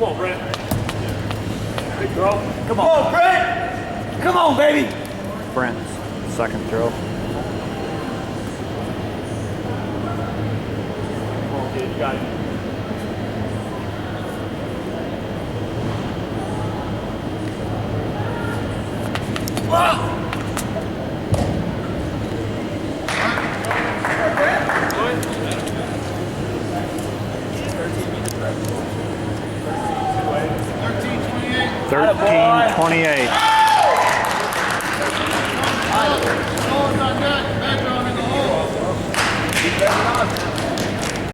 Come on, Brent. Big throw. Come on, Brent. Come on, baby. Brent's second throw. Come on, kid. You got it. Wow. 13-28. Not good. Back on in the hole.